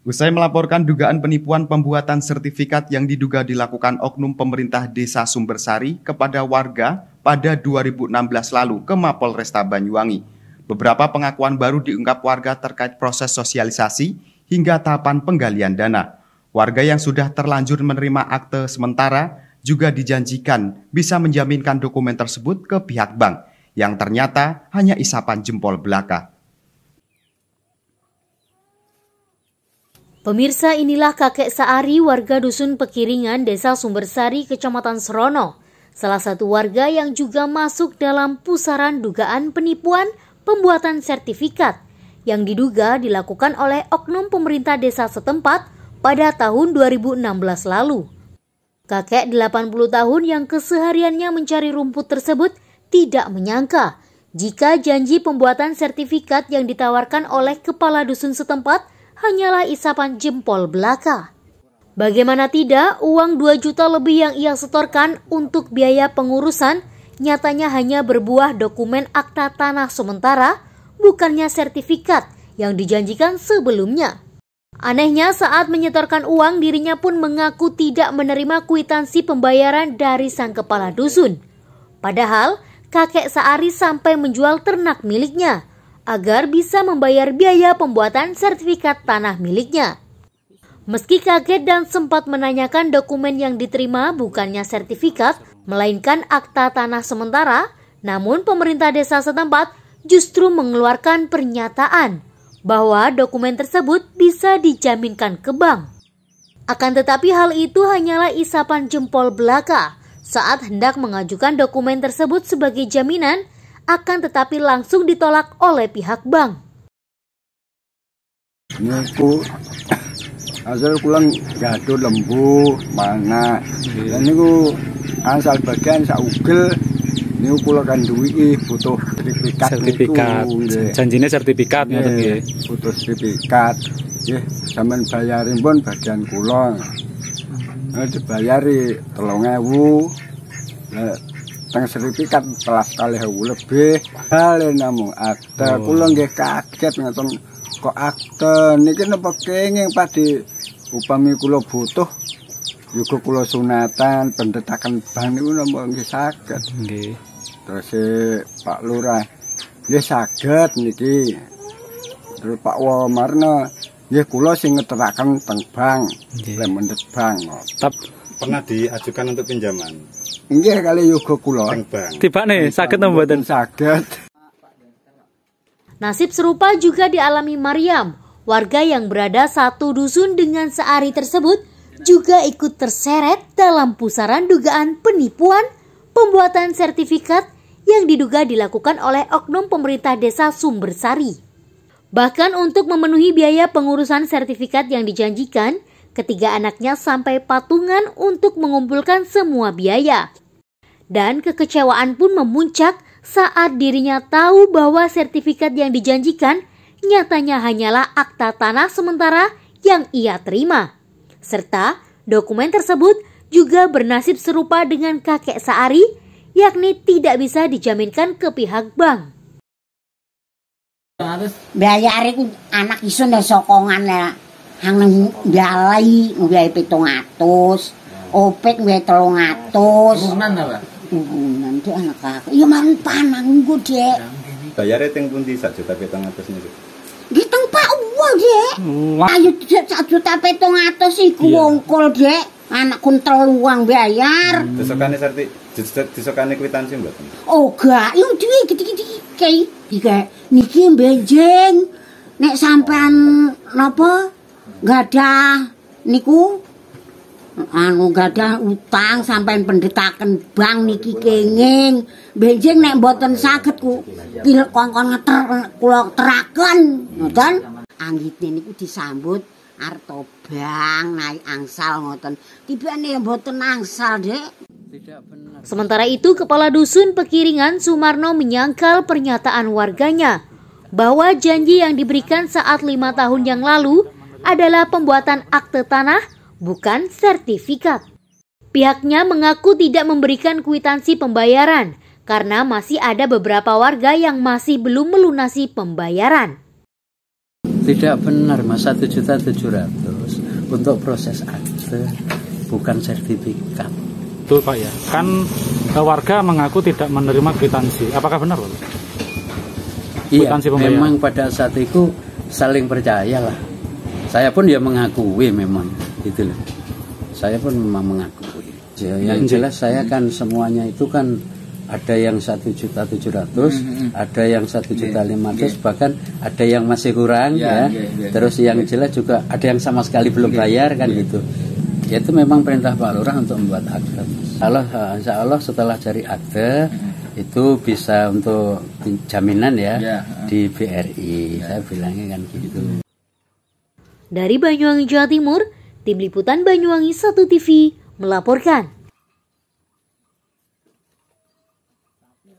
Usai melaporkan dugaan penipuan pembuatan sertifikat yang diduga dilakukan oknum pemerintah Desa Sumbersari kepada warga pada 2016 lalu ke Mapolresta Banyuwangi, beberapa pengakuan baru diungkap warga terkait proses sosialisasi hingga tahapan penggalian dana. Warga yang sudah terlanjur menerima akte sementara juga dijanjikan bisa menjaminkan dokumen tersebut ke pihak bank, yang ternyata hanya isapan jempol belaka. Pemirsa, inilah kakek Saari, warga Dusun Pekiringan, Desa Sumbersari, Kecamatan Serono. Salah satu warga yang juga masuk dalam pusaran dugaan penipuan pembuatan sertifikat yang diduga dilakukan oleh oknum pemerintah desa setempat pada tahun 2016 lalu. Kakek 80 tahun yang kesehariannya mencari rumput tersebut tidak menyangka jika janji pembuatan sertifikat yang ditawarkan oleh kepala dusun setempat hanyalah isapan jempol belaka. Bagaimana tidak, uang 2 juta lebih yang ia setorkan untuk biaya pengurusan nyatanya hanya berbuah dokumen akta tanah sementara, bukannya sertifikat yang dijanjikan sebelumnya. Anehnya, saat menyetorkan uang, dirinya pun mengaku tidak menerima kwitansi pembayaran dari sang kepala dusun. Padahal, kakek Saari sampai menjual ternak miliknya agar bisa membayar biaya pembuatan sertifikat tanah miliknya. Meski kaget dan sempat menanyakan dokumen yang diterima bukannya sertifikat, melainkan akta tanah sementara, namun pemerintah desa setempat justru mengeluarkan pernyataan bahwa dokumen tersebut bisa dijaminkan ke bank. Akan tetapi hal itu hanyalah isapan jempol belaka saat hendak mengajukan dokumen tersebut sebagai jaminan, akan tetapi langsung ditolak oleh pihak bank. Niku asal kulang gaduh lembu mana, dan niku asal bagian saugel niku kula kan duwi butuh sertifikat. Janjine sertifikat ngoten nggih. Butuh sertifikat. Nggih, sampean bayarin pun bagian kula. Dibayari 3.000. Lah teng sertifikat telah sekali lebih. Hale namung akte kula nggih kaget ngoten kok akte niki napa kenging padi upami kula butuh juga kula sunatan pendetakan bank niku napa nggih saged. Nggih. Terus Pak Lurah nggih saged niki. Terus Pak Wamarna nggih kula sing ngeteraken teng bank. Lek mendhet bank. Pernah diajukan untuk pinjaman? Nggih kali yoga kula. Tibane saged napa mboten? Saged. Nasib serupa juga dialami Mariam, warga yang berada satu dusun dengan Saari tersebut juga ikut terseret dalam pusaran dugaan penipuan pembuatan sertifikat yang diduga dilakukan oleh oknum pemerintah desa Sumbersari. Bahkan untuk memenuhi biaya pengurusan sertifikat yang dijanjikan, ketiga anaknya sampai patungan untuk mengumpulkan semua biaya. Dan kekecewaan pun memuncak saat dirinya tahu bahwa sertifikat yang dijanjikan nyatanya hanyalah akta tanah sementara yang ia terima. Serta dokumen tersebut juga bernasib serupa dengan kakek Saari, yakni tidak bisa dijaminkan ke pihak bank. Bayare ku anak iso nek sokongan ya. Hang nang dalai nggih 700, opek nggih 300. Turunan apa? Nanti anak kakak, iya mantan aku dek. Bayarnya teng pundi 1.700.000 niku? Di teng Pak Uwa dek. Ayo 1.700.000 iku wongkol dek. Anakku teluang bayar. Disokane kwitansi mboten? Oh gak, yo duwe gede-gede kae. Niki benjeng. Nek sampean napa? Gadah niku gadah utang sampean pendetaken bank niki kenging benjing nek mboten saged ku kongkon kula teraken ngoten anggitne niku disambut arep bank naik angsal ngoten tibane mboten angsal Dek. Sementara itu, Kepala Dusun Pekiringan Sumarno menyangkal pernyataan warganya bahwa janji yang diberikan saat 5 tahun yang lalu adalah pembuatan akte tanah, bukan sertifikat. Pihaknya mengaku tidak memberikan kwitansi pembayaran karena masih ada beberapa warga yang masih belum melunasi pembayaran. Tidak benar Mas, 1.700.000 untuk proses akte, bukan sertifikat. Betul Pak ya. Kan warga mengaku tidak menerima kwitansi. Apakah benar Pak? Iya, memang pada saat itu saling percaya lah. Saya pun ya mengakui memang gitu loh. Saya pun memang mengakui. Ya, yang jelas saya kan semuanya itu kan ada yang 1.700.000, ada yang 1.500.000, bahkan ada yang masih kurang ya. Terus yang jelas juga ada yang sama sekali belum bayar kan gitu. Ya, itu memang perintah Pak Lurah untuk membuat akte. Insya Allah setelah cari akte itu bisa untuk jaminan ya di BRI. Saya bilangnya kan gitu. Dari Banyuwangi, Jawa Timur, Tim Liputan Banyuwangi 1 TV melaporkan.